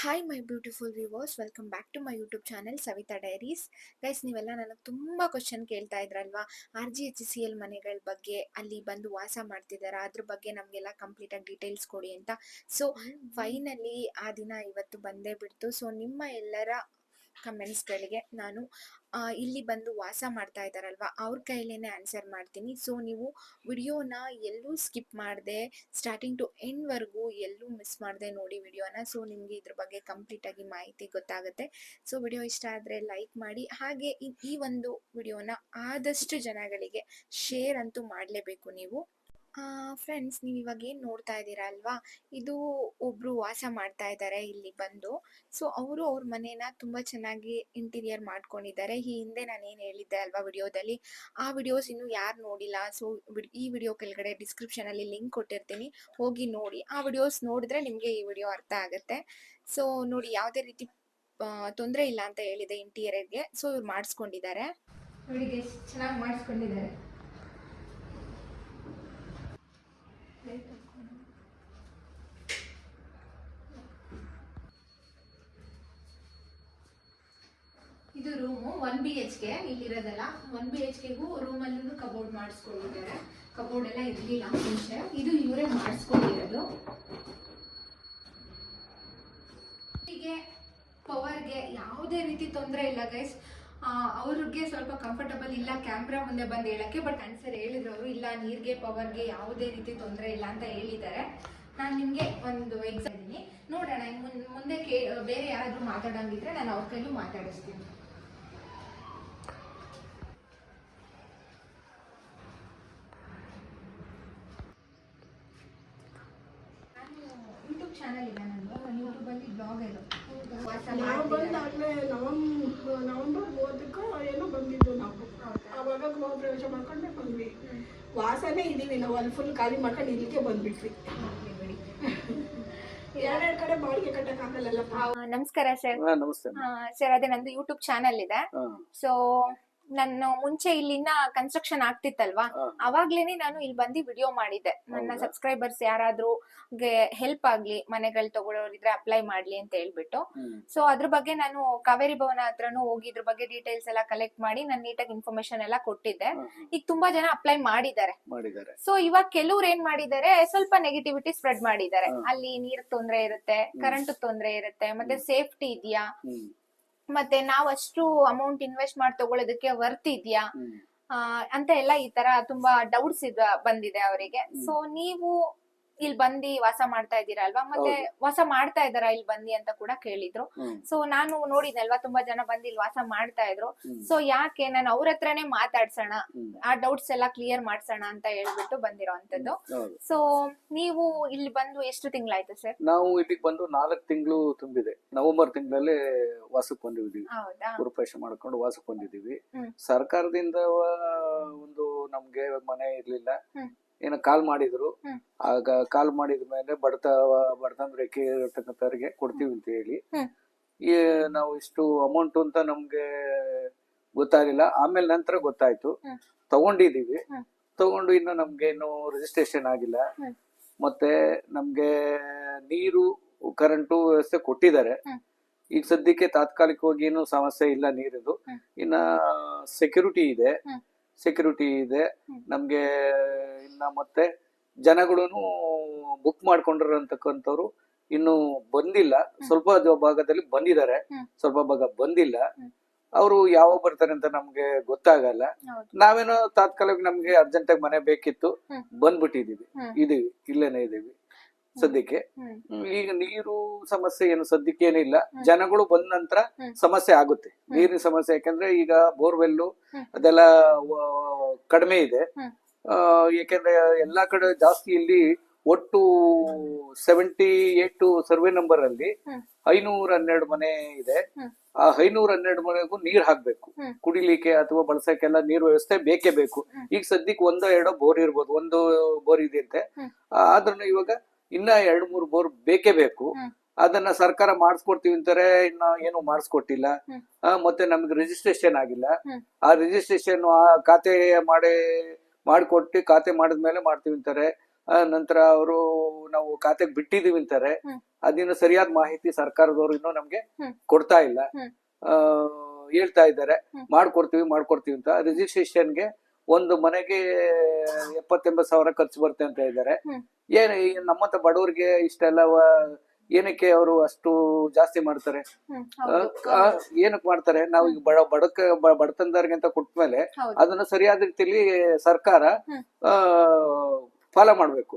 Hi my beautiful viewers, welcome back to my YouTube channel Savita diaries. Guys, ನೀವೆಲ್ಲ ನನಗೆ ತುಂಬ question ಕೇಳ್ತಾ ಇದ್ರಲ್ವಾ, RGHCL ಮನೆಗಳ ಬಗ್ಗೆ, ಅಲ್ಲಿ ಬಂದು ವಾಸ ಮಾಡ್ತಿದ್ದಾರಾ, ಅದ್ರ ಬಗ್ಗೆ ನಮಗೆಲ್ಲ ಕಂಪ್ಲೀಟಾಗಿ ಡೀಟೇಲ್ಸ್ ಕೊಡಿ ಅಂತ. ಸೊ ಫೈನಲಿ ಆ ದಿನ ಇವತ್ತು ಬಂದೇ ಬಿಡ್ತು. ಸೊ ನಿಮ್ಮ ಎಲ್ಲರ ಕಮೆಂಟ್ಸ್ಗಳಿಗೆ ನಾನು ಇಲ್ಲಿ ಬಂದು ವಾಸ ಮಾಡ್ತಾ ಇದ್ದಾರಲ್ವ ಅವ್ರ ಕೈಲೇನೆ ಆನ್ಸರ್ ಮಾಡ್ತೀನಿ. ಸೊ ನೀವು ವಿಡಿಯೋನ ಎಲ್ಲೂ ಸ್ಕಿಪ್ ಮಾಡದೆ ಸ್ಟಾರ್ಟಿಂಗ್ ಟು ಎಂಡ್ವರೆಗೂ ಎಲ್ಲೂ ಮಿಸ್ ಮಾಡದೆ ನೋಡಿ ವಿಡಿಯೋನ. ಸೊ ನಿಮಗೆ ಇದ್ರ ಬಗ್ಗೆ ಕಂಪ್ಲೀಟಾಗಿ ಮಾಹಿತಿ ಗೊತ್ತಾಗುತ್ತೆ. ಸೊ ವಿಡಿಯೋ ಇಷ್ಟ ಆದರೆ ಲೈಕ್ ಮಾಡಿ, ಹಾಗೆ ಈ ಒಂದು ವಿಡಿಯೋನ ಆದಷ್ಟು ಜನಗಳಿಗೆ ಶೇರ್ ಅಂತೂ ಮಾಡಲೇಬೇಕು ನೀವು. ಫ್ರೆಂಡ್ಸ್, ನೀವು ಇವಾಗ ಏನು ನೋಡ್ತಾ ಇದ್ದೀರಾ ಅಲ್ವಾ, ಇದು ಒಬ್ರು ವಾಸ ಮಾಡ್ತಾ ಇದ್ದಾರೆ ಇಲ್ಲಿ ಬಂದು. ಸೊ ಅವರು ಅವ್ರ ಮನೇನ ತುಂಬ ಚೆನ್ನಾಗಿ ಇಂಟೀರಿಯರ್ ಮಾಡ್ಕೊಂಡಿದ್ದಾರೆ. ಈ ಹಿಂದೆ ನಾನು ಏನು ಹೇಳಿದ್ದೆ ಅಲ್ವಾ ವಿಡಿಯೋದಲ್ಲಿ, ಆ ವಿಡಿಯೋಸ್ ಇನ್ನೂ ಯಾರು ನೋಡಿಲ್ಲ, ಸೊ ಈ ವಿಡಿಯೋ ಕೆಳಗಡೆ ಡಿಸ್ಕ್ರಿಪ್ಷನಲ್ಲಿ ಲಿಂಕ್ ಕೊಟ್ಟಿರ್ತೀನಿ, ಹೋಗಿ ನೋಡಿ. ಆ ವಿಡಿಯೋಸ್ ನೋಡಿದ್ರೆ ನಿಮಗೆ ಈ ವಿಡಿಯೋ ಅರ್ಥ ಆಗುತ್ತೆ. ಸೊ ನೋಡಿ, ಯಾವುದೇ ರೀತಿ ತೊಂದರೆ ಇಲ್ಲ ಅಂತ ಹೇಳಿದೆ ಇಂಟೀರಿಯರ್ಗೆ. ಸೊ ಇವ್ರು ಮಾಡಿಸ್ಕೊಂಡಿದ್ದಾರೆ ನೋಡಿ, ಚೆನ್ನಾಗಿ ಮಾಡಿಸ್ಕೊಂಡಿದ್ದಾರೆ. ಇದು ರೂಮು 1 BHK ಇಲ್ಲಿರೋದಲ್ಲ. 1 BHKಗೂ ರೂಮಲ್ಲೂ ಕಬೋರ್ಡ್ ಮಾಡಿಸ್ಕೊಂಡಿದ್ದಾರೆ. ಕಬೋರ್ಡ್ ಎಲ್ಲ ಇರಲಿಲ್ಲ ಮುಂಚೆ, ಇದು ಇವರೇ ಮಾಡಿಸ್ಕೊಂಡಿರೋದು. ಹೀಗೆ ಪವರ್ಗೆ ಯಾವುದೇ ರೀತಿ ತೊಂದರೆ ಇಲ್ಲ ಗೈಸ್. ಅವ್ರಿಗೆ ಸ್ವಲ್ಪ ಕಂಫರ್ಟಬಲ್ ಇಲ್ಲ ಕ್ಯಾಮ್ರಾ ಮುಂದೆ ಬಂದು ಹೇಳಕ್ಕೆ, ಬಟ್ ಆನ್ಸರ್ ಹೇಳಿದ್ರು ಅವರು, ಇಲ್ಲ ನೀರಿಗೆ ಪವರ್ಗೆ ಯಾವುದೇ ರೀತಿ ತೊಂದರೆ ಇಲ್ಲ ಅಂತ ಹೇಳಿದ್ದಾರೆ. ನಾನು ನಿಮಗೆ ಒಂದು ಎಕ್ಸಾಮ್ ಇದ್ದೀನಿ, ನೋಡೋಣ. ಮುಂದೆ ಬೇರೆ ಯಾರಾದರೂ ಮಾತಾಡೋಂಗಿದ್ರೆ ನಾನು ಅವ್ರ ಕೈಲೂ ಮಾತಾಡಿಸ್ತೀನಿ. ಯೂಟ್ಯೂಬ್ ಚಾನಲ್ ಇದೆ ನಂದು, ಯೂಟ್ಯೂಬಲ್ಲಿ ಬ್ಲಾಗ್ ಇದೆ. ನಾವು ಬಂದಾಗಲೇ ನವೆಂಬರ್ 30ಕ್ಕೋ ಏನೋ ಬಂದಿದ್ದು ನಾವು. ಆವಾಗ ಗೃಹ ಪ್ರವೇಶ ಮಾಡ್ಕೊಂಡೆ ಬಂದ್ವಿ. ವಾಸನೆ ಇದೀವಿ ನಾವು, ಅಲ್ಲಿ ಫುಲ್ ಖಾಲಿ ಮಾಡ್ಕೊಂಡು ಇಲ್ಲಿಗೆ ಬಂದ್ಬಿಟ್ವಿ. ಎರಡೆರಡು ಕಡೆ ಬಾಡಿಗೆ ಕಟ್ಟಕ್ಕಾಗಲ್ಲಪ್ಪ. ನಮಸ್ಕಾರ ಸರ್. ನಮಸ್ತೆ ಸರ್, ಅದೇ ನಂದು ಯೂಟ್ಯೂಬ್ ಚಾನಲ್ ಇದೆ. ಸೊ ನಾನು ಮುಂಚೆ ಇಲ್ಲಿನ ಕನ್ಸ್ಟ್ರಕ್ಷನ್ ಆಗ್ತಿತ್ತಲ್ವಾ, ಅವಾಗ್ಲೇನೆ ನಾನು ಇಲ್ಲಿ ಬಂದು ವಿಡಿಯೋ ಮಾಡಿದ್ದೆ. ನನ್ನ ಸಬ್ಸ್ಕ್ರೈಬರ್ಸ್ ಯಾರಾದ್ರೂ ಹೆಲ್ಪ್ ಆಗ್ಲಿ, ಮನೆಗಳು ತಗೊಳ್ಳೋರಿದ್ರೆ ಅಪ್ಲೈ ಮಾಡ್ಲಿ ಅಂತ ಹೇಳ್ಬಿಟ್ಟು. ಸೊ ಅದ್ರ ಬಗ್ಗೆ ನಾನು ಕಾವೇರಿ ಭವನ ಹತ್ರನೂ ಹೋಗಿ ಇದ್ರ ಬಗ್ಗೆ ಡೀಟೇಲ್ಸ್ ಎಲ್ಲ ಕಲೆಕ್ಟ್ ಮಾಡಿ ನಾನು ನೀಟಾಗಿ ಇನ್ಫಾರ್ಮೇಶನ್ ಎಲ್ಲ ಕೊಟ್ಟಿದ್ದೆ. ಈಗ ತುಂಬಾ ಜನ ಅಪ್ಲೈ ಮಾಡಿದ್ದಾರೆ. ಸೊ ಇವಾಗ ಕೆಲವ್ರು ಏನ್ ಮಾಡಿದ್ದಾರೆ, ಸ್ವಲ್ಪ ನೆಗೆಟಿವಿಟಿ ಸ್ಪ್ರೆಡ್ ಮಾಡಿದ್ದಾರೆ. ಅಲ್ಲಿ ನೀರ್ ತೊಂದ್ರೆ ಇರುತ್ತೆ, ಕರೆಂಟ್ ತೊಂದ್ರೆ ಇರುತ್ತೆ, ಮತ್ತೆ ಸೇಫ್ಟಿ ಇದೆಯಾ, ಮತ್ತೆ ನಾವ್ ಅಷ್ಟು ಅಮೌಂಟ್ ಇನ್ವೆಸ್ಟ್ ಮಾಡಿ ತಗೊಳ್ಳೋದಕ್ಕೆ ವರ್ತ್ ಇದೆಯಾ ಅಂತ ಎಲ್ಲ ಈ ತರ ತುಂಬಾ ಡೌಟ್ಸ್ ಬಂದಿದೆ ಅವರಿಗೆ. ಸೊ ನೀವು ಇಲ್ಲಿ ಬಂದಿ ವಾಸ ಮಾಡ್ತಾ ಇದ್ದೀರಾ ಅಲ್ವಾ, ಮತ್ತೆ ವಾಸ ಮಾಡ್ತಾ ಇದ್ದಾರಾ ಇಲ್ಲಿ ಬಂದಿ ಅಂತ ಕೂಡ ಕೇಳಿದ್ರು. ಸೊ ನಾನು ನೋಡಿದ್ನಲ್ವಾ, ತುಂಬಾ ಜನ ಬಂದು ಇಲ್ಲಿ ವಾಸ ಮಾಡ್ತಾ ಇದ್ರು. ಸೊ ಯಾಕೆ ನಾನು ಅವ್ರ ಹತ್ರನೇ ಮಾತಾಡ್ಸೋಣ, ಆ ಡೌಟ್ಸ್ ಎಲ್ಲ ಕ್ಲಿಯರ್ ಮಾಡ್ಸೋಣ ಅಂತ ಹೇಳ್ಬಿಟ್ಟು ಬಂದಿರೋ ಅಂತದ್ದು. ಸೊ ನೀವು ಇಲ್ಲಿ ಬಂದು ಎಷ್ಟು ತಿಂಗಳಾಯ್ತು ಸರ್? ನಾವು ಇಲ್ಲಿಗೆ ಬಂದು 4 ತಿಂಗಳು ತುಂಬಿದೆ. ನವೆಂಬರ್ ತಿಂಗಳಲ್ಲಿ ವಾಸಕ್ಕೆ ಬಂದಿದ್ದೀವಿ. ಗೃಹಪ್ರವೇಶ ಮಾಡ್ಕೊಂಡು ವಾಸಕ್ಕೆ ಬಂದಿದ್ದೀವಿ. ಸರ್ಕಾರದಿಂದ ಒಂದು ನಮ್ಗೆ ಮನೆ ಇರ್ಲಿಲ್ಲ, ಏನೋ ಕಾಲ್ ಮಾಡಿದ್ರು. ಆಗ ಕಾಲ್ ಮಾಡಿದ ಮೇಲೆ ಬಡತನ ರೇಖೆ ಇರತಕ್ಕಂಥವ್ರಿಗೆ ಕೊಡ್ತೀವಿ ಅಂತ ಹೇಳಿ, ನಾವು ಇಷ್ಟು ಅಮೌಂಟ್ ಅಂತ ನಮ್ಗೆ ಗೊತ್ತಾಗಿಲ್ಲ. ಆಮೇಲೆ ನಂತರ ಗೊತ್ತಾಯ್ತು, ತಗೊಂಡಿದೀವಿ. ತಗೊಂಡು ಇನ್ನು ನಮ್ಗೆ ಇನ್ನು ರಿಜಿಸ್ಟ್ರೇಷನ್ ಆಗಿಲ್ಲ. ಮತ್ತೆ ನಮ್ಗೆ ನೀರು ಕರೆಂಟು ವ್ಯವಸ್ಥೆ ಕೊಟ್ಟಿದ್ದಾರೆ. ಈಗ ಸದ್ಯಕ್ಕೆ ತಾತ್ಕಾಲಿಕವಾಗಿ ಏನು ಸಮಸ್ಯೆ ಇಲ್ಲ ನೀರಿದು. ಇನ್ನ ಸೆಕ್ಯೂರಿಟಿ ಇದೆ ನಮ್ಗೆ. ಇನ್ನ ಮತ್ತೆ ಜನಗಳು ಬುಕ್ ಮಾಡ್ಕೊಂಡಿರೋಂತಕ್ಕಂಥವ್ರು ಇನ್ನು ಬಂದಿಲ್ಲ. ಸ್ವಲ್ಪ ಭಾಗದಲ್ಲಿ ಬಂದಿದ್ದಾರೆ, ಸ್ವಲ್ಪ ಭಾಗ ಬಂದಿಲ್ಲ. ಅವರು ಯಾವಾಗ ಬರ್ತಾರೆ ಅಂತ ನಮ್ಗೆ ಗೊತ್ತಾಗಲ್ಲ. ನಾವೇನೋ ತಾತ್ಕಾಲಿಕ ನಮ್ಗೆ ಅರ್ಜೆಂಟ್ ಆಗಿ ಮನೆ ಬೇಕಿತ್ತು, ಬಂದ್ಬಿಟ್ಟಿದೀವಿ. ಇಲ್ಲೇನೆ ಇದೀವಿ ಸದ್ಯಕ್ಕೆ. ಈಗ ನೀರು ಸಮಸ್ಯೆ ಏನು ಸದ್ಯಕ್ಕೆ ಏನಿಲ್ಲ. ಜನಗಳು ಬಂದ ನಂತರ ಸಮಸ್ಯೆ ಆಗುತ್ತೆ, ನೀರಿನ ಸಮಸ್ಯೆ. ಯಾಕಂದ್ರೆ ಈಗ ಬೋರ್ವೆಲ್ಲು ಅದೆಲ್ಲ ಕಡಿಮೆ ಇದೆ. ಯಾಕಂದ್ರೆ ಎಲ್ಲಾ ಕಡೆ ಜಾಸ್ತಿ ಇಲ್ಲಿ ಒಟ್ಟು 78 ಸರ್ವೆ ನಂಬರ್ ಅಲ್ಲಿ 512 ಮನೆ ಇದೆ. ಆ 512 ಮನೆಗೂ ನೀರ್ ಹಾಕ್ಬೇಕು, ಕುಡಿಲಿಕ್ಕೆ ಅಥವಾ ಬಳಸಕ್ಕೆಲ್ಲ ನೀರು ವ್ಯವಸ್ಥೆ ಬೇಕೇ ಬೇಕು. ಈಗ ಸದ್ಯಕ್ಕೆ 1-2 ಬೋರ್ ಇರ್ಬೋದು, 1 ಬೋರ್ ಇದೆ ಅಂತೆ. ಆದ್ರೂ ಇವಾಗ ಇನ್ನ 2-3 ಬೋರ್ ಬೇಕೇ ಬೇಕು. ಅದನ್ನ ಸರ್ಕಾರ ಮಾಡಿಸ್ಕೊಡ್ತೀವಿ ಅಂತಾರೆ, ಇನ್ನ ಏನು ಮಾಡಿಸ್ಕೊಟ್ಟಿಲ್ಲ. ಮತ್ತೆ ನಮ್ಗೆ ರಿಜಿಸ್ಟ್ರೇಷನ್ ಆಗಿಲ್ಲ. ಆ ರಿಜಿಸ್ಟ್ರೇಷನ್ ಖಾತೆ ಮಾಡಿಕೊಟ್ಟು ಖಾತೆ ಮಾಡಿದ್ಮೇಲೆ ಮಾಡ್ತೀವಿ ಅಂತಾರೆ. ನಂತರ ಅವರು ನಾವು ಖಾತೆಗೆ ಬಿಟ್ಟಿದೀವಿ ಅಂತಾರೆ. ಅದಿನ್ನು ಸರಿಯಾದ ಮಾಹಿತಿ ಸರ್ಕಾರದವರು ಇನ್ನೂ ನಮ್ಗೆ ಕೊಡ್ತಾ ಇಲ್ಲ. ಹೇಳ್ತಾ ಇದ್ದಾರೆ ಮಾಡ್ಕೊಡ್ತೀವಿ ಅಂತ. ರಿಜಿಸ್ಟ್ರೇಷನ್ಗೆ ಒಂದು ಮನೆಗೆ 70,000-80,000 ಖರ್ಚು ಬರುತ್ತೆ ಅಂತ ಇದ್ದಾರೆ. ಏನ್ ನಮ್ಮಂತ ಬಡವರಿಗೆ ಇಷ್ಟೆಲ್ಲ ಏನಕ್ಕೆ ಅವರು ಅಷ್ಟು ಜಾಸ್ತಿ ಮಾಡ್ತಾರೆ? ಏನಕ್ಕೆ ಮಾಡ್ತಾರೆ? ನಾವು ಈಗ ಬಡತನದವ್ರಿಗೆ ಅಂತ ಕೊಟ್ಮೇಲೆ ಅದನ್ನ ಸರಿಯಾದ ರೀತಿಯಲ್ಲಿ ಸರ್ಕಾರ ಫಾಲೋ ಮಾಡ್ಬೇಕು.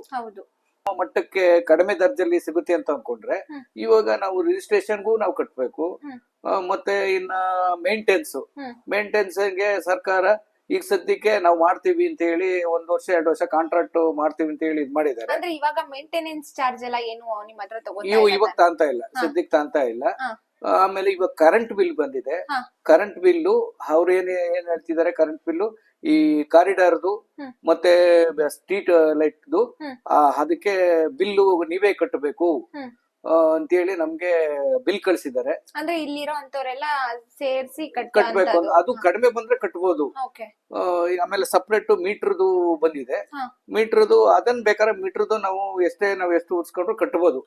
ಮಟ್ಟಕ್ಕೆ ಕಡಿಮೆ ದರ್ಜೆಯಲ್ಲಿ ಸಿಗುತ್ತೆ ಅಂತ ಅನ್ಕೊಂಡ್ರೆ ಇವಾಗ ನಾವು ರಿಜಿಸ್ಟ್ರೇಷನ್ಗೂ ನಾವು ಕಟ್ಬೇಕು. ಮತ್ತೆ ಇನ್ನ ಮೇಂಟೆನ್ಸ್ಗೆ ಸರ್ಕಾರ ಈಗ ಸದ್ಯಕ್ಕೆ ನಾವು ಮಾಡ್ತೀವಿ ಅಂತ ಹೇಳಿ 1 ವರ್ಷ 2 ವರ್ಷ ಕಾಂಟ್ರಾಕ್ಟ್ ಮಾಡ್ತೀವಿ ಅಂತ ಹೇಳಿ ಇದ್ ಮಾಡಿದ್ದಾರೆ. ಅಂದ್ರೆ ಇವಾಗ ಮೇಂಟೆನೆನ್ಸ್ ಚಾರ್ಜ್ ಎಲ್ಲ ಏನು ನಿಮ್ಮ ಹತ್ರ ಇವಾಗ ತಾಂತ ಇಲ್ಲ, ಸದ್ಯಕ್ಕೆ ತಾಂತ ಇಲ್ಲ. ಆಮೇಲೆ ಇವಾಗ ಕರೆಂಟ್ ಬಿಲ್ ಬಂದಿದೆ. ಕರೆಂಟ್ ಬಿಲ್ಲು ಅವ್ರು ಏನ್ ಹೇಳ್ತಿದ್ದಾರೆ, ಕರೆಂಟ್ ಬಿಲ್ಲು ಈ ಕಾರಿಡಾರ್ದು ಮತ್ತೆ ಸ್ಟ್ರೀಟ್ ಲೈಟ್ದು ಅದಕ್ಕೆ ಬಿಲ್ಲು ನೀವೇ ಕಟ್ಟಬೇಕು ಅಂತೇಳಿ ನಮ್ಗೆ ಬಿಲ್ ಕಳ್ಸಿದ್ದಾರೆ. ಅಂದ್ರೆ ಇಲ್ಲಿರೋ ಅಂತವರೆಲ್ಲ ಸೇರಿಸಿ ಕಟ್ಬೇಕು. ಅದು ಕಡಿಮೆ ಬಂದ್ರೆ ಕಟ್ಬೋದು. ಆಮೇಲೆ ಸಪ್ರೇಟ್ ಮೀಟರ್ದು ಬಂದಿದೆ. ಮೀಟರ್ದು ಅದನ್ನ ಬೇಕಾದ್ರೆ ಮೀಟರ್ದು ನಾವು ಎಷ್ಟು ಉಡ್ಸ್ಕೊಂಡ್ರು ಕಟ್ಬೋದು.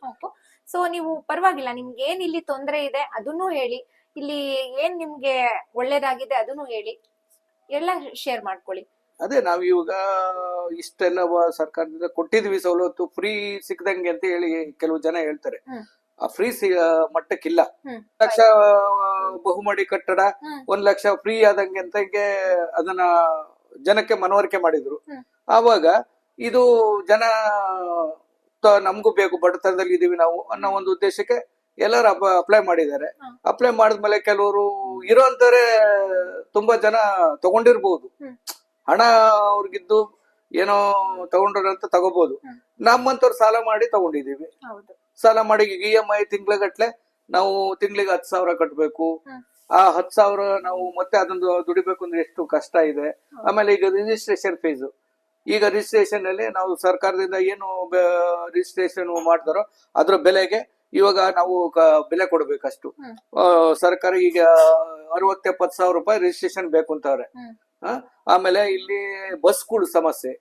ಸೊ ನೀವು ಪರವಾಗಿಲ್ಲ, ನಿಮ್ಗೆ ಏನ್ ಇಲ್ಲಿ ತೊಂದರೆ ಇದೆ ಅದನ್ನು ಹೇಳಿ, ಇಲ್ಲಿ ಏನ್ ನಿಮ್ಗೆ ಒಳ್ಳೇದಾಗಿದೆ ಅದನ್ನು ಹೇಳಿ, ಎಲ್ಲ ಶೇರ್ ಮಾಡ್ಕೊಳ್ಳಿ. ಅದೇ ನಾವ್ ಇವಾಗ ಇಷ್ಟೆಲ್ಲ ಸರ್ಕಾರದಿಂದ ಕೊಟ್ಟಿದ್ವಿ ಸವಲತ್ತು, ಫ್ರೀ ಸಿಕ್ದಂಗೆ ಅಂತ ಹೇಳಿ ಕೆಲವು ಜನ ಹೇಳ್ತಾರೆ. ಆ ಫ್ರೀ ಮಟ್ಟಕ್ಕಿಲ್ಲ. 1 ಲಕ್ಷ ಬಹುಮಡಿ ಕಟ್ಟಡ 1 ಲಕ್ಷ ಫ್ರೀ ಆದಂಗೆ ಅಂತ ಹಿಂಗೆ ಅದನ್ನ ಜನಕ್ಕೆ ಮನವರಿಕೆ ಮಾಡಿದ್ರು. ಆವಾಗ ಇದು ಜನ ನಮ್ಗೂ ಬೇಕು, ಬಡತನದಲ್ಲಿ ಇದೀವಿ ನಾವು ಅನ್ನೋ ಒಂದು ಉದ್ದೇಶಕ್ಕೆ ಎಲ್ಲರೂ ಅಪ್ಲೈ ಮಾಡಿದ್ದಾರೆ. ಅಪ್ಲೈ ಮಾಡಿದ್ಮೇಲೆ ಕೆಲವರು ಇರೋಂತಾರೆ ತುಂಬಾ ಜನ ತಗೊಂಡಿರ್ಬೋದು. ಹಣ ಅವ್ರಿಗಿದ್ದು ಏನೋ ತಗೊಂಡ್ರಂತ ತಗೋಬಹುದು. ನಮ್ಮಂತವ್ರು ಸಾಲ ಮಾಡಿ ತಗೊಂಡಿದೀವಿ. ಸಾಲ ಮಾಡಿ EMI ತಿಂಗ್ಳಗಟ್ಲೆ ನಾವು ತಿಂಗಳಿಗೆ 10,000 ಕಟ್ಬೇಕು. ಆ 10,000 ನಾವು ಮತ್ತೆ ಅದೊಂದು ದುಡಿಬೇಕು ಅಂದ್ರೆ ಎಷ್ಟು ಕಷ್ಟ ಇದೆ. ಆಮೇಲೆ ಈಗ ರಿಜಿಸ್ಟ್ರೇಷನ್ ಫೀಸ್, ಈಗ ರಿಜಿಸ್ಟ್ರೇಷನ್ ಅಲ್ಲಿ ನಾವು ಸರ್ಕಾರದಿಂದ ಏನು ರಿಜಿಸ್ಟ್ರೇಷನ್ ಮಾಡ್ತಾರೋ ಅದ್ರ ಬೆಲೆಗೆ ಇವಾಗ ನಾವು ಬೆಲೆ ಕೊಡ್ಬೇಕಷ್ಟು. ಸರ್ಕಾರ ಈಗ 60-70,000 ರೂಪಾಯಿ ರಿಜಿಸ್ಟ್ರೇಷನ್ ಬೇಕು ಅಂತವ್ರೆ. ಆಮೇಲೆ ಇಲ್ಲಿ ಬಸ್ಗಳು ಸಮಸ್ಯೆ.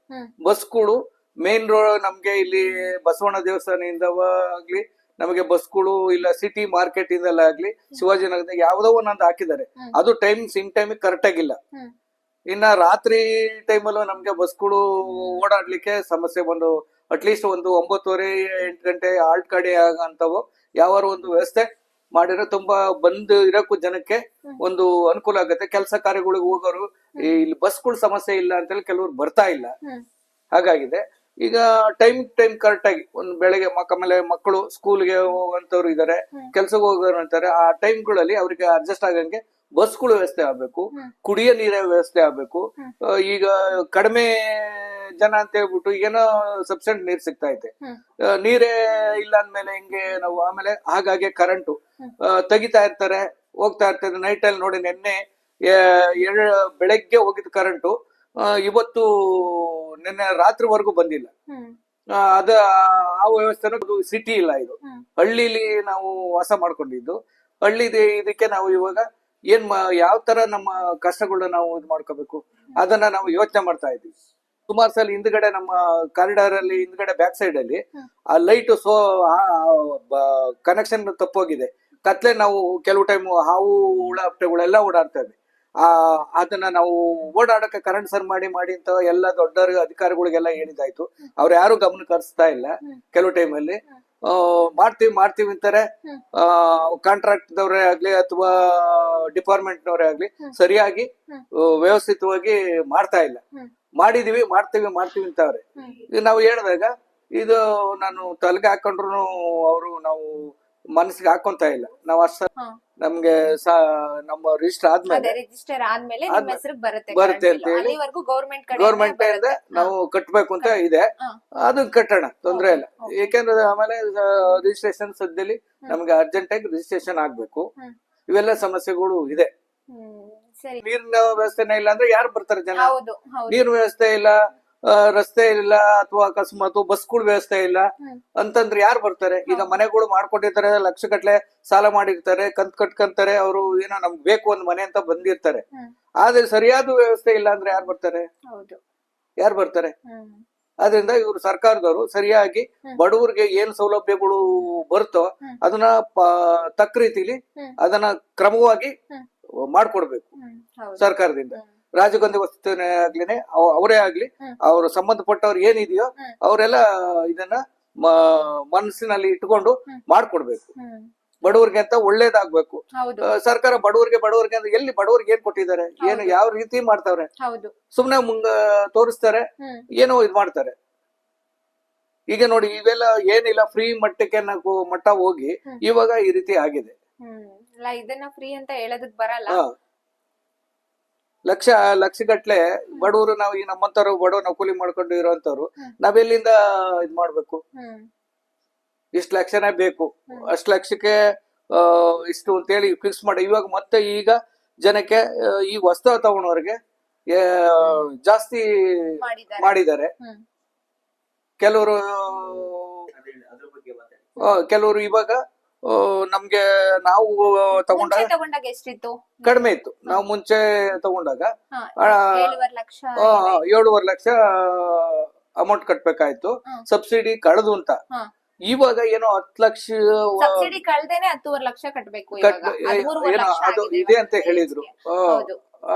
ಬಸ್ಗಳು ಮೇನ್ ರೋಡ್ ನಮ್ಗೆ ಇಲ್ಲಿ ಬಸವಣ್ಣ ದೇವಸ್ಥಾನದಿಂದ ಆಗ್ಲಿ, ನಮಗೆ ಬಸ್ಗಳು ಇಲ್ಲ ಸಿಟಿ ಮಾರ್ಕೆಟ್ ಇಂದಲ್ಲ ಆಗ್ಲಿ, ಶಿವಾಜಿನಗರದಾಗ ಯಾವ್ದೋ ಒಂದೊಂದು ಹಾಕಿದ್ದಾರೆ. ಅದು ಇನ್ ಟೈಮ್ ಕರೆಕ್ಟ್ ಆಗಿಲ್ಲ. ಇನ್ನ ರಾತ್ರಿ ಟೈಮಲ್ಲೂ ನಮ್ಗೆ ಬಸ್ಗಳು ಓಡಾಡ್ಲಿಕ್ಕೆ ಸಮಸ್ಯೆ ಬಂದು ಅಟ್ಲೀಸ್ಟ್ ಒಂದು 9:30-8 ಗಂಟೆ ಆಲ್ಟ್ ಗಾಡಿ ಆಗಂತವು ಯಾವ ಒಂದು ವ್ಯವಸ್ಥೆ ಮಾಡಿದ್ರೆ ತುಂಬಾ ಬಂದು ಇರಕ್ಕೂ ಜನಕ್ಕೆ ಒಂದು ಅನುಕೂಲ ಆಗುತ್ತೆ. ಕೆಲಸ ಕಾರ್ಯಗಳಿಗೆ ಹೋಗೋರು ಇಲ್ಲಿ ಬಸ್ಗಳು ಸಮಸ್ಯೆ ಇಲ್ಲ ಅಂತೇಳಿ ಕೆಲವ್ರು ಬರ್ತಾ ಇಲ್ಲ. ಹಾಗಾಗಿದೆ. ಈಗ ಟೈಮ್ ಕರೆಕ್ಟ್ ಆಗಿ ಒಂದು ಬೆಳಗ್ಗೆ ಆಮೇಲೆ ಮಕ್ಕಳು ಸ್ಕೂಲ್ಗೆ ಹೋಗುವಂತವ್ರು ಇದಾರೆ, ಕೆಲ್ಸಕ್ಕೆ ಹೋಗೋರು ಅಂತಾರೆ. ಆ ಟೈಮ್ಗಳಲ್ಲಿ ಅವ್ರಿಗೆ ಅಡ್ಜಸ್ಟ್ ಆಗಂಗೆ ಬಸ್ಗಳು ವ್ಯವಸ್ಥೆ ಆಗ್ಬೇಕು, ಕುಡಿಯೋ ನೀರ ವ್ಯವಸ್ಥೆ ಆಗ್ಬೇಕು. ಈಗ ಕಡಿಮೆ ಜನ ಅಂತ ಹೇಳ್ಬಿಟ್ಟು ಏನೋ ಸಬ್ಸಿಡೆಂಟ್ ನೀರ್ ಸಿಗ್ತಾ ಐತೆ, ನೀರೇ ಇಲ್ಲ ಅಂದ್ಮೇಲೆ ಹೆಂಗೆ ನಾವು? ಆಮೇಲೆ ಹಾಗಾಗಿ ಕರೆಂಟು ತೆಗಿತಾ ಇರ್ತಾರೆ, ಹೋಗ್ತಾ ಇರ್ತಾರೆ. ನೈಟ್ ಅಲ್ಲಿ ನೋಡಿ, ನಿನ್ನೆ ಬೆಳಗ್ಗೆ ಹೋಗಿದ್ ಕರೆಂಟು ಇವತ್ತು ನಿನ್ನೆ ರಾತ್ರಿವರೆಗೂ ಬಂದಿಲ್ಲ. ಆ ವ್ಯವಸ್ಥೆನೂ ಸಿಟಿ ಇಲ್ಲ, ಇದು ಹಳ್ಳಿಲಿ ನಾವು ವಾಸ ಮಾಡ್ಕೊಂಡಿದ್ದು. ಹಳ್ಳಿ ಇದಕ್ಕೆ ನಾವು ಇವಾಗ ಯಾವ ತರ ನಮ್ಮ ಕಷ್ಟಗಳನ್ನ ನಾವು ಇದು ಮಾಡ್ಕೋಬೇಕು ಅದನ್ನ ನಾವು ಯೋಚನೆ ಮಾಡ್ತಾ ಇದ್ವಿ. ಸುಮಾರು ಸಲ ಹಿಂದ್ಗಡೆ ನಮ್ಮ ಕಾರಿಡಾರ್ ಅಲ್ಲಿ ಹಿಂದ್ಗಡೆ ಬ್ಯಾಕ್ ಸೈಡ್ ಅಲ್ಲಿ ಆ ಲೈಟ್ ಕನೆಕ್ಷನ್ ತಪ್ಪೋಗಿದೆ. ಕತ್ಲೆ ನಾವು ಕೆಲವು ಟೈಮ್ ಹಾವು ಹುಳ ಓಡಾಡ್ತಾ ಇದ್ವಿ. ಅದನ್ನ ನಾವು ಓಡಾಡಕ್ಕೆ ಕರೆಂಟ್ ಸರ್ ಮಾಡಿ ಅಂತ ಎಲ್ಲ ದೊಡ್ಡ ಅಧಿಕಾರಿಗಳಿಗೆಲ್ಲ ಹೇಳಿದಾಯ್ತು. ಅವ್ರು ಯಾರು ಗಮನ ಹರಿಸ್ತಾ ಇಲ್ಲ. ಕೆಲವು ಟೈಮಲ್ಲಿ ಮಾಡ್ತೀವಿ ಅಂತಾರೆ. ಕಾಂಟ್ರಾಕ್ಟ್ ದವರೇ ಆಗ್ಲಿ ಅಥವಾ ಡಿಪಾರ್ಟ್ಮೆಂಟ್ ನವರೇ ಆಗ್ಲಿ ಸರಿಯಾಗಿ ವ್ಯವಸ್ಥಿತವಾಗಿ ಮಾಡ್ತಾ ಇಲ್ಲ. ಮಾಡ್ತೀವಿ ಅಂತವ್ರೆ. ಇದು ನಾವು ಹೇಳಿದಾಗ ಇದು ನಾನು ತಲೆಗೆ ಹಾಕೊಂಡ್ರು ಅವರು ನಾವು ಮನಸ್ಸಿಗೆ ಹಾಕೊಂತ ಇಲ್ಲ. ನಾವು ಅಷ್ಟ ನಮ್ಗೆ ನಮ್ಮ ರಿಜಿಸ್ಟರ್ ಆದ್ಮೇಲೆ ಬರುತ್ತೆ ಅಂತ ಹೇಳಿ ಗೌರ್ಮೆಂಟ್ ಇಂದ ನಾವು ಕಟ್ಬೇಕು ಅಂತ ಇದೆ. ಅದನ್ನ ಕಟ್ಟೋಣ, ತೊಂದ್ರೆ ಇಲ್ಲ. ಏಕೆಂದ್ರೆ ಆಮೇಲೆ ರಿಜಿಸ್ಟ್ರೇಷನ್ ಸದ್ಯದಲ್ಲಿ ನಮ್ಗೆ ಅರ್ಜೆಂಟ್ ಆಗಿ ರಿಜಿಸ್ಟ್ರೇಷನ್ ಆಗ್ಬೇಕು. ಇವೆಲ್ಲ ಸಮಸ್ಯೆಗಳು ಇದೆ. ನೀರಿನ ವ್ಯವಸ್ಥೆನೇ ಇಲ್ಲ ಅಂದ್ರೆ ಯಾರು ಬರ್ತಾರೆ ಜನ? ನೀರಿನ ವ್ಯವಸ್ಥೆ ಇಲ್ಲ, ರಸ್ತೆ ಇಲ್ಲ, ಅಥವಾ ಅಕಸ್ಮಾತ್ ಬಸ್ಗಳ ವ್ಯವಸ್ಥೆ ಇಲ್ಲ ಅಂತಂದ್ರೆ ಯಾರು ಬರ್ತಾರೆ? ಈಗ ಮನೆಗಳು ಮಾಡ್ಕೊಂಡಿರ್ತಾರೆ, ಲಕ್ಷಗಟ್ಲೆ ಸಾಲ ಮಾಡಿರ್ತಾರೆ, ಕಟ್ಕೊಂತಾರೆ. ಅವರು ಏನೋ ನಮ್ಗೆ ಬೇಕು ಒಂದ್ ಮನೆ ಅಂತ ಬಂದಿರ್ತಾರೆ. ಆದ್ರೆ ಸರಿಯಾದ ವ್ಯವಸ್ಥೆ ಇಲ್ಲ ಅಂದ್ರೆ ಯಾರು ಬರ್ತಾರೆ? ಆದ್ರಿಂದ ಇವರು ಸರ್ಕಾರದವರು ಸರಿಯಾಗಿ ಬಡವರಿಗೆ ಏನ್ ಸೌಲಭ್ಯಗಳು ಬರುತ್ತೋ ಅದನ್ನ ತಕ್ಕ ರೀತಿಲಿ ಅದನ್ನ ಕ್ರಮವಾಗಿ ಮಾಡ್ಕೊಡ್ಬೇಕು ಸರ್ಕಾರದಿಂದ. ರಾಜೀವ್ ಗಾಂಧಿ ವಸತಿ ಆಗ್ಲಿನೇ ಅವರೇ ಆಗ್ಲಿ ಅವ್ರ ಸಂಬಂಧಪಟ್ಟವ್ರು ಏನಿದೆಯೋ ಅವರೆಲ್ಲ ಇದನ್ನ ಮನಸ್ಸಿನಲ್ಲಿ ಇಟ್ಕೊಂಡು ಮಾಡ್ಕೊಡ್ಬೇಕು. ಬಡವರಿಗೆ ಅಂತ ಒಳ್ಳೇದಾಗ್ಬೇಕು. ಸರ್ಕಾರ ಬಡವರಿಗೆ ಅಂದ್ರೆ ಎಲ್ಲಿ ಬಡವರಿಗೆ ಏನ್ ಕೊಟ್ಟಿದ್ದಾರೆ, ಏನು ಯಾವ ರೀತಿ ಮಾಡ್ತಾವ್ರೆ, ಸುಮ್ನೆ ತೋರಿಸ್ತಾರೆ, ಏನೋ ಇದ್ ಮಾಡ್ತಾರೆ. ಈಗ ನೋಡಿ ಇವೆಲ್ಲ ಏನಿಲ್ಲ, ಫ್ರೀ ಮಟ್ಟಕ್ಕೆ ಮಟ್ಟ ಹೋಗಿ ಇವಾಗ ಈ ರೀತಿ ಆಗಿದೆ. ಇದನ್ನ ಫ್ರೀ ಅಂತ ಹೇಳೋದಕ್ ಬರಲ್ಲ. ಲಕ್ಷಗಟ್ಲೆ ಬಡವರು ನಾವು ಈ ನಮ್ಮಂತವ್ರು ಬಡವ ನೌಕರಿ ಮಾಡ್ಕೊಂಡು ಇರೋಂತವ್ರು ನಾವೆಲ್ಲಿಂದ ಇದ್ ಮಾಡ್ಬೇಕು? ಇಷ್ಟು ಲಕ್ಷನೇ ಬೇಕು, ಅಷ್ಟು ಲಕ್ಷಕ್ಕೆ ಇಷ್ಟು ಅಂತೇಳಿ ಫಿಕ್ಸ್ ಮಾಡಿ ಇವಾಗ ಮತ್ತೆ ಈಗ ಜನಕ್ಕೆ ಈ ವಸ್ತು ತಗೊಂಡವ್ರಿಗೆ ಜಾಸ್ತಿ ಮಾಡಿದ್ದಾರೆ. ಕೆಲವರು ಇವಾಗ ನಮ್ಗೆ ನಾವು ತಗೊಂಡಾಗ ಎಷ್ಟಿತ್ತು? ಕಡಿಮೆ ಇತ್ತು. ನಾವು ಮುಂಚೆ ತಗೊಂಡಾಗ 7.5 ಲಕ್ಷ ಅಮೌಂಟ್ ಕಟ್ಬೇಕಾಯ್ತು, ಸಬ್ಸಿಡಿ ಕಳೆದು ಅಂತ. ಇವಾಗ ಏನೋ 10 ಲಕ್ಷ ಸಬ್ಸಿಡಿ ಕಳ್ದೇನೆ 10.5 ಲಕ್ಷ ಕಟ್ಬೇಕು ಏನೋ ಅದು ಇದೆ ಅಂತ ಹೇಳಿದ್ರು.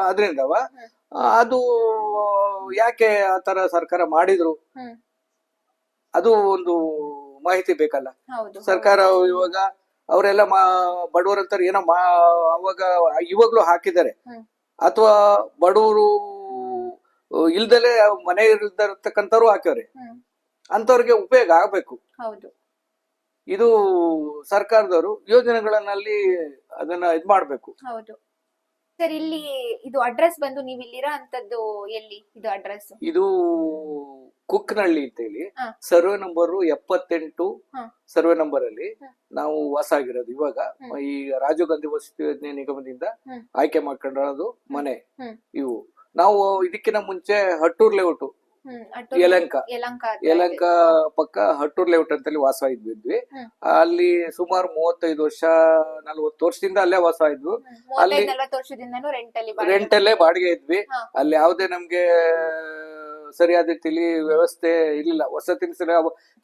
ಅದ್ರಿಂದವ ಅದು ಯಾಕೆ ಆತರ ಸರ್ಕಾರ ಮಾಡಿದ್ರು ಅದು ಒಂದು ಮಾಹಿತಿ ಬೇಕಲ್ಲ. ಸರ್ಕಾರ ಇವಾಗ ಅವರೆಲ್ಲ ಬಡವರಂತಾರೆ ಏನೋ ಅವಾಗ ಇವಾಗ್ಲೂ ಹಾಕಿದ್ದಾರೆ, ಅಥವಾ ಬಡವರು ಇಲ್ದಲೆ ಮನೆ ಇಲ್ದಿರ್ತಕ್ಕಂಥವ್ರು ಹಾಕ್ಯವ್ರೆ, ಅಂತವ್ರಿಗೆ ಉಪಯೋಗ ಆಗ್ಬೇಕು. ಇದು ಸರ್ಕಾರದವರು ಯೋಜನೆಗಳಲ್ಲಿ ಅದನ್ನ ಇದ್ ಮಾಡ್ಬೇಕು. ಸರ್, ಇಲ್ಲಿ ಇದು ಅಡ್ರೆಸ್ ಬಂದು ನೀವು ಇಲ್ಲಿರೋ ಅಂತದ್ದು ಎಲ್ಲಿ? ಇದು ಅಡ್ರೆಸ್ ಇದು ಕುಕ್ನಹಳ್ಳಿ ಅಂತ ಹೇಳಿ ಸರ್ವೆ ನಂಬರ್ 78 ಸರ್ವೆ ನಂಬರ್ ಅಲ್ಲಿ ನಾವು ವಾಸ ಆಗಿರೋದು. ಇವಾಗ ಈ ರಾಜೀವ್ ಗಾಂಧಿ ವಸತಿ ಯೋಜನೆ ನಿಗಮದಿಂದ ಆಯ್ಕೆ ಮಾಡ್ಕೊಂಡಿರೋದು ಮನೆ ಇವು. ನಾವು ಇದಕ್ಕಿಂತ ಮುಂಚೆ ಹಟ್ಟೂರ್ ಲೇಔಟ್, ಯಲಂಕ ಪಕ್ಕ ಹಟ್ಟೂರ್ ಲೇಔಟ್ ಅಂತಲ್ಲಿ ವಾಸ ಇದ್ವಿ. ಅಲ್ಲಿ ಸುಮಾರು 35 ವರ್ಷ 40 ವರ್ಷದಿಂದ ಅಲ್ಲೇ ವಾಸ ಇದ್ವು. ಅಲ್ಲಿ ರೆಂಟಲ್ಲೇ ಬಾಡಿಗೆ ಇದ್ವಿ. ಅಲ್ಲಿ ಯಾವುದೇ ನಮ್ಗೆ ಸರಿಯಾದ ರೀತಿಲಿ ವ್ಯವಸ್ಥೆ ಇರ್ಲಿಲ್ಲ. ವಸತಿ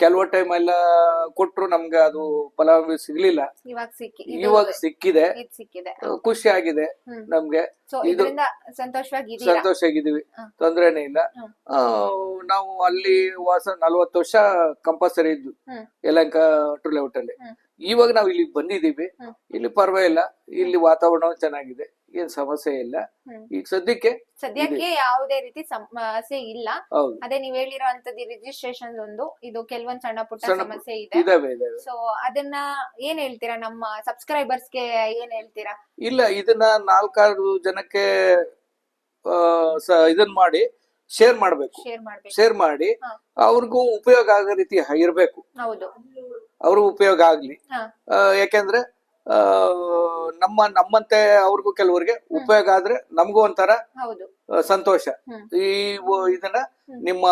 ಕೆಲವು ಟೈಮ್ ಎಲ್ಲ ಕೊಟ್ರು ನಮ್ಗೆ ಅದು ಫಲಾನುಭವಿ ಸಿಗ್ಲಿಲ್ಲ. ಇವಾಗ ಸಿಕ್ಕಿದೆ, ಖುಷಿ ಆಗಿದೆ ನಮ್ಗೆ. ಇದು ಸಂತೋಷವಾಗಿದೀವಿ, ತೊಂದ್ರೆನೇ ಇಲ್ಲ. ನಾವು ಅಲ್ಲಿ ವಾಸ 40 ವರ್ಷ ಕಂಪಲ್ಸರಿ ಇದ್ವಿ ಯಲಂಕ ಹಟ್ಟೂರ್ ಲೇಔಟ್ ಅಲ್ಲಿ. ಇವಾಗ ನಾವು ಇಲ್ಲಿ ಬಂದಿದೀವಿ, ಇಲ್ಲಿ ಪರವಾಗಿಲ್ಲ, ಇಲ್ಲಿ ವಾತಾವರಣ ಚೆನ್ನಾಗಿದೆ, ಏನ್ ಸಮಸ್ಯೆ ಇಲ್ಲ. ಈಗ ಸದ್ಯಕ್ಕೆ ಯಾವುದೇ ರೀತಿ ಸಮಸ್ಯೆ ಇಲ್ಲ. ಅದೇ ನೀವ್ ಹೇಳಿರೋ ಅಂತದ್ದು ರಿಜಿಸ್ಟ್ರೇಷನ್ ಒಂದು ಇದು ಕೆಲವೊಂದ್ ಸಣ್ಣ ಪುಟ್ಟ ಸಮಸ್ಯೆ ಇದೆ. ಸೊ ಅದನ್ನ ಏನ್ ಹೇಳ್ತೀರಾ ನಮ್ಮ ಸಬ್ಸ್ಕ್ರೈಬರ್ಸ್ಗೆ, ಏನ್ ಹೇಳ್ತೀರಾ? ಇಲ್ಲ, ಇದನ್ನ 4-6 ಜನಕ್ಕೆ ಇದನ್ ಮಾಡಿ ಶೇರ್ ಮಾಡ್ಬೇಕು. ಶೇರ್ ಮಾಡಿ ಅವ್ರಿಗೂ ಉಪಯೋಗ ಆಗೋ ರೀತಿ ಇರ್ಬೇಕು, ಅವ್ರಿಗೂ ಉಪಯೋಗ ಆಗ್ಲಿ. ಯಾಕೆಂದ್ರೆ ನಮ್ಮಂತೆ ಅವ್ರಿಗೂ ಕೆಲವರಿಗೆ ಉಪಯೋಗ ಆದ್ರೆ ನಮಗೂ ಒಂಥರ ಸಂತೋಷ. ಈ ಇದನ್ನ ನಿಮ್ಮ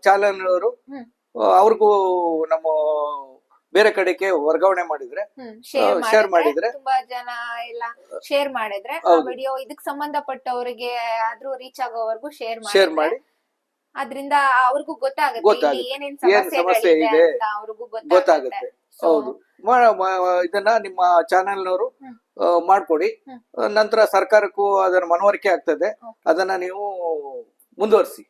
ಚಾನಲ್ನವರು ಅವ್ರಿಗೂ ನಮ್ಮ ಬೇರೆ ಕಡೆಗೆ ವರ್ಗಾವಣೆ ಮಾಡಿದ್ರೆ, ಶೇರ್ ಮಾಡಿದ್ರೆ, ತುಂಬಾ ಜನ ಎಲ್ಲ ಶೇರ್ ಮಾಡಿದ್ರೆ ವಿಡಿಯೋ ಇದಕ್ ಸಂಬಂಧಪಟ್ಟವರಿಗೆ ಆದ್ರೂ ರೀಚ್ ಆಗೋವರೆಗೂ ಶೇರ್ ಮಾಡಿ ಅದ್ರಿಂದ ಅವ್ರಿಗೂ ಗೊತ್ತಾಗುತ್ತೆ ಏನೇನ್ ಸಮಸ್ಯೆ ಇದೆ ಅಂತ ಅವ್ರಿಗೂ ಗೊತ್ತಾಗುತ್ತೆ. ಹೌದು, ಇದನ್ನ ನಿಮ್ಮ ಚಾನೆಲ್ನವರು ಮಾಡ್ಕೊಡಿ. ನಂತರ ಸರ್ಕಾರಕ್ಕೂ ಅದನ್ನ ಮನವರಿಕೆ ಆಗ್ತದೆ. ಅದನ್ನ ನೀವು ಮುಂದುವರಿಸಿ.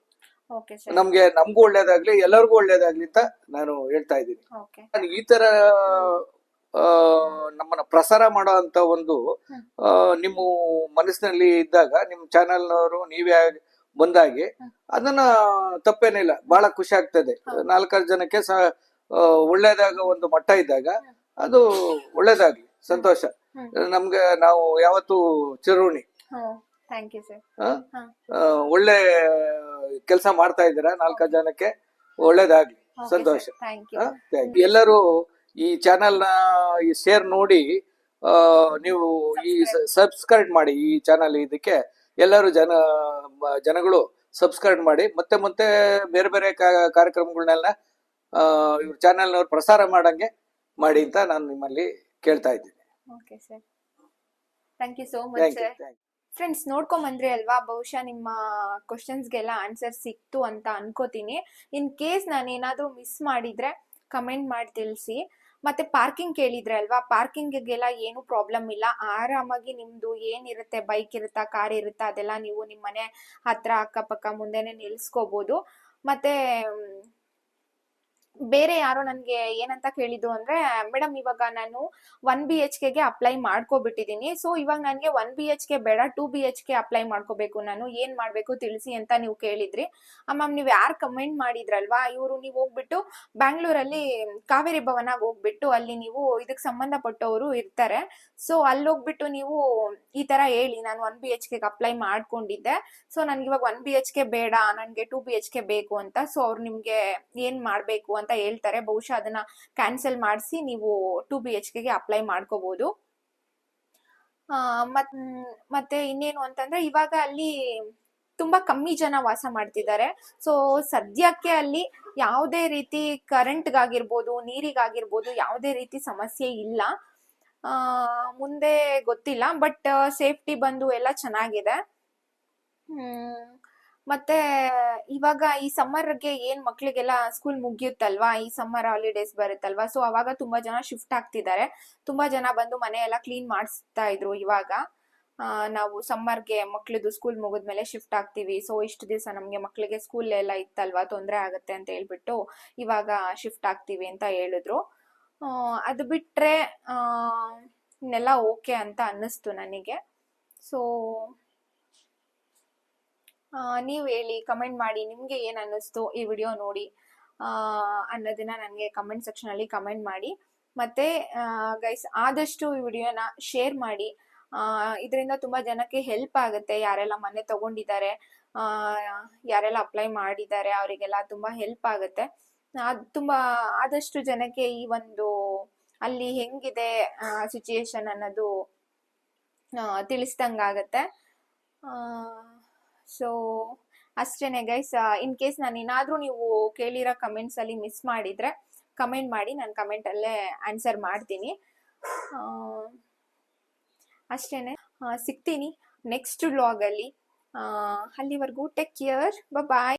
ನಮಗೂ ಒಳ್ಳೇದಾಗ್ಲಿ, ಎಲ್ಲರಿಗೂ ಒಳ್ಳೇದಾಗ್ಲಿ ಅಂತ ನಾನು ಹೇಳ್ತಾ ಇದ್ದೀನಿ. ಈ ತರ ನಮ್ಮನ್ನ ಪ್ರಸಾರ ಮಾಡೋ ಅಂತ ಒಂದು ನಿಮ್ಮ ಮನಸ್ಸಿನಲ್ಲಿ ಇದ್ದಾಗ ನಿಮ್ ಚಾನೆಲ್ನವರು ನೀವೇ ಬಂದಾಗಿ ಅದನ್ನ ತಪ್ಪೇನಿಲ್ಲ, ಬಹಳ ಖುಷಿ ಆಗ್ತದೆ. 4-6 ಜನಕ್ಕೆ ಒಳ್ಳೇದಾಗ ಒಂದು ಮಟ್ಟ ಇದ್ದಾಗ ಅದು ಒಳ್ಳೇದಾಗ್ಲಿ, ಸಂತೋಷ ನಮ್ಗೆ. ನಾವು ಯಾವತ್ತು ಚಿರುಣಿ. ಒಳ್ಳೆ ಕೆಲಸ ಮಾಡ್ತಾ ಇದ್ದೀರಾ, 4 ಜನಕ್ಕೆ ಒಳ್ಳೇದಾಗ್ಲಿ, ಸಂತೋಷ. ಎಲ್ಲರೂ ಈ ಚಾನೆಲ್ ನ ಶೇರ್ ನೋಡಿ ನೀವು ಈ ಸಬ್ಸ್ಕ್ರೈಬ್ ಮಾಡಿ ಈ ಚಾನೆಲ್. ಇದಕ್ಕೆ ಎಲ್ಲರೂ ಜನಗಳು ಸಬ್ಸ್ಕ್ರೈಬ್ ಮಾಡಿ ಮತ್ತೆ ಬೇರೆ ಬೇರೆ ಕಾರ್ಯಕ್ರಮಗಳನ್ನೆಲ್ಲ ಇವ್ರ ಚಾನೆಲ್ನವ್ರು ಪ್ರಸಾರ ಮಾಡಂಗೆ ಮಾಡಿ ಅಂತ ನಾನು ನಿಮ್ಮಲ್ಲಿ ಕೇಳ್ತಾ ಇದ್ದೀನಿ. Thank you so much. Friends ನೋಡ್ಕೊಂಬಂದ್ರಿ ಅಲ್ವಾ, ಬಹುಶಃ ನಿಮ್ಮ ಕ್ವಶನ್ಸ್ಗೆಲ್ಲ ಆನ್ಸರ್ ಸಿಕ್ತು ಅಂತ ಅನ್ಕೋತೀನಿ. ಇನ್ ಕೇಸ್ ನಾನು ಏನಾದರೂ ಮಿಸ್ ಮಾಡಿದ್ರೆ ಕಮೆಂಟ್ ಮಾಡಿ ತಿಳಿಸಿ. ಮತ್ತೆ ಪಾರ್ಕಿಂಗ್ ಕೇಳಿದ್ರೆ ಅಲ್ವಾ, ಪಾರ್ಕಿಂಗಿಗೆಲ್ಲ ಏನು ಪ್ರಾಬ್ಲಮ್ ಇಲ್ಲ. ಆರಾಮಾಗಿ ನಿಮ್ದು ಏನಿರುತ್ತೆ, ಬೈಕ್ ಇರುತ್ತಾ, ಕಾರ್ ಇರುತ್ತಾ, ಅದೆಲ್ಲ ನೀವು ನಿಮ್ಮ ಮನೆ ಹತ್ರ ಅಕ್ಕಪಕ್ಕ ಮುಂದೆನೆ ನಿಲ್ಸ್ಕೋಬಹುದು. ಮತ್ತೆ ಬೇರೆ ಯಾರೋ ನನ್ಗೆ ಏನಂತ ಕೇಳಿದ್ರು ಅಂದ್ರೆ, ಮೇಡಮ್ ಇವಾಗ ನಾನು 1 BHK ಅಪ್ಲೈ ಮಾಡ್ಕೊಬಿಟ್ಟಿದೀನಿ, ಸೊ ಇವಾಗ ನನ್ಗೆ 1 BHK ಬೇಡ, 2 BHK ಅಪ್ಲೈ ಮಾಡ್ಕೋಬೇಕು, ನಾನು ಏನ್ ಮಾಡ್ಬೇಕು ತಿಳಿಸಿ ಅಂತ ನೀವು ಕೇಳಿದ್ರಿ. ಮ್ಯಾಮ್ ನೀವ್ ಯಾರು ಕಮೆಂಟ್ ಮಾಡಿದ್ರಲ್ವಾ, ಇವರು ನೀವು ಹೋಗ್ಬಿಟ್ಟು ಬ್ಯಾಂಗ್ಳೂರಲ್ಲಿ ಕಾವೇರಿ ಭವನಾಗ ಹೋಗ್ಬಿಟ್ಟು ಅಲ್ಲಿ ನೀವು ಇದಕ್ ಸಂಬಂಧಪಟ್ಟವರು ಇರ್ತಾರೆ. ಸೊ ಅಲ್ಲಿ ಹೋಗ್ಬಿಟ್ಟು ನೀವು ಈ ತರ ಹೇಳಿ, ನಾನು 1 BHK ಅಪ್ಲೈ ಮಾಡ್ಕೊಂಡಿದ್ದೆ, ಸೊ ನನ್ಗೆ ಇವಾಗ 1 BHK ಬೇಡ, ನನ್ಗೆ 2 BHK ಬೇಕು ಅಂತ. ಸೊ ಅವ್ರು ನಿಮ್ಗೆ ಏನ್ ಮಾಡ್ಬೇಕು ಅಂತ ಹೇಳ್ತಾರೆ. ಬಹುಶಃ ಅದನ್ನ ಕ್ಯಾನ್ಸಲ್ ಮಾಡಿಸಿ ನೀವು 2 BHK ಅಪ್ಲೈ ಮಾಡ್ಕೋಬಹುದು. ಮತ್ತೆ ಇನ್ನೇನು ಅಂತಂದ್ರೆ, ಇವಾಗ ಅಲ್ಲಿ ತುಂಬಾ ಕಮ್ಮಿ ಜನ ವಾಸ ಮಾಡ್ತಿದ್ದಾರೆ. ಸೊ ಸದ್ಯಕ್ಕೆ ಅಲ್ಲಿ ಯಾವುದೇ ರೀತಿ ಕರೆಂಟ್ಗಾಗಿರ್ಬೋದು, ನೀರಿಗಾಗಿರ್ಬೋದು ಯಾವುದೇ ರೀತಿ ಸಮಸ್ಯೆ ಇಲ್ಲ. ಮುಂದೆ ಗೊತ್ತಿಲ್ಲ, ಬಟ್ ಸೇಫ್ಟಿ ಬಂದು ಎಲ್ಲ ಚೆನ್ನಾಗಿದೆ. ಮತ್ತೆ ಇವಾಗ ಈ ಸಮ್ಮರ್ಗೆ ಏನ್ ಮಕ್ಳಿಗೆಲ್ಲ ಸ್ಕೂಲ್ ಮುಗಿಯುತ್ತಲ್ವಾ, ಈ ಸಮ್ಮರ್ ಹಾಲಿಡೇಸ್ ಬರುತ್ತಲ್ವಾ, ಸೊ ಅವಾಗ ತುಂಬಾ ಜನ ಶಿಫ್ಟ್ ಆಗ್ತಿದ್ದಾರೆ. ತುಂಬಾ ಜನ ಬಂದು ಮನೆ ಎಲ್ಲ ಕ್ಲೀನ್ ಮಾಡಿಸ್ತಾ ಇದ್ರು. ಇವಾಗ ನಾವು ಸಮ್ಮರ್ಗೆ ಮಕ್ಳದು ಸ್ಕೂಲ್ ಮುಗಿದ್ಮೇಲೆ ಶಿಫ್ಟ್ ಆಗ್ತೀವಿ, ಸೊ ಇಷ್ಟು ದಿವಸ ನಮ್ಗೆ ಮಕ್ಳಿಗೆ ಸ್ಕೂಲ್ ಎಲ್ಲ ಇತ್ತಲ್ವಾ, ತೊಂದರೆ ಆಗತ್ತೆ ಅಂತ ಹೇಳ್ಬಿಟ್ಟು ಇವಾಗ ಶಿಫ್ಟ್ ಆಗ್ತೀವಿ ಅಂತ ಹೇಳಿದ್ರು. ಅದು ಬಿಟ್ರೆ ಇನ್ನೆಲ್ಲ ಓಕೆ ಅಂತ ಅನ್ನಿಸ್ತು ನನಗೆ. ಸೊ ನೀವು ಹೇಳಿ, ಕಮೆಂಟ್ ಮಾಡಿ, ನಿಮ್ಗೆ ಏನ್ ಅನ್ನಿಸ್ತು ಈ ವಿಡಿಯೋ ನೋಡಿ ಅನ್ನೋದನ್ನ ನನಗೆ ಕಮೆಂಟ್ ಸೆಕ್ಷನ್ ಅಲ್ಲಿ ಕಮೆಂಟ್ ಮಾಡಿ. ಮತ್ತೆ ಗೈಸ್ ಆದಷ್ಟು ಈ ವಿಡಿಯೋನ ಶೇರ್ ಮಾಡಿ. ಇದರಿಂದ ತುಂಬಾ ಜನಕ್ಕೆ ಹೆಲ್ಪ್ ಆಗುತ್ತೆ. ಯಾರೆಲ್ಲ ಮನೆ ತಗೊಂಡಿದ್ದಾರೆ, ಯಾರೆಲ್ಲ ಅಪ್ಲೈ ಮಾಡಿದ್ದಾರೆ, ಅವರಿಗೆಲ್ಲ ತುಂಬಾ ಹೆಲ್ಪ್ ಆಗುತ್ತೆ. ತುಂಬಾ ಆದಷ್ಟು ಜನಕ್ಕೆ ಈ ಒಂದು ಅಲ್ಲಿ ಹೆಂಗಿದೆ ಸಿಚುಯೇಷನ್ ಅನ್ನೋದು ತಿಳಿಸ್ದಂಗಾಗತ್ತೆ. ಸೊ ಅಷ್ಟೇನೆ ಗೈಸ್. ಇನ್ ಕೇಸ್ ನಾನು ಏನಾದ್ರೂ ನೀವು ಕೇಳಿರೋ ಕಮೆಂಟ್ಸ್ ಅಲ್ಲಿ ಮಿಸ್ ಮಾಡಿದ್ರೆ ಕಮೆಂಟ್ ಮಾಡಿ, ನಾನು ಕಮೆಂಟ್ ಅಲ್ಲೇ ಆನ್ಸರ್ ಮಾಡ್ತೀನಿ. ಅಷ್ಟೇನೆ. ಸಿಗ್ತೀನಿ ನೆಕ್ಸ್ಟ್ ವ್ಲಾಗ್ ಅಲ್ಲಿ. ಅಲ್ಲಿವರೆಗೂ ಟೇಕ್ ಕೇರ್, ಬಾಯ್.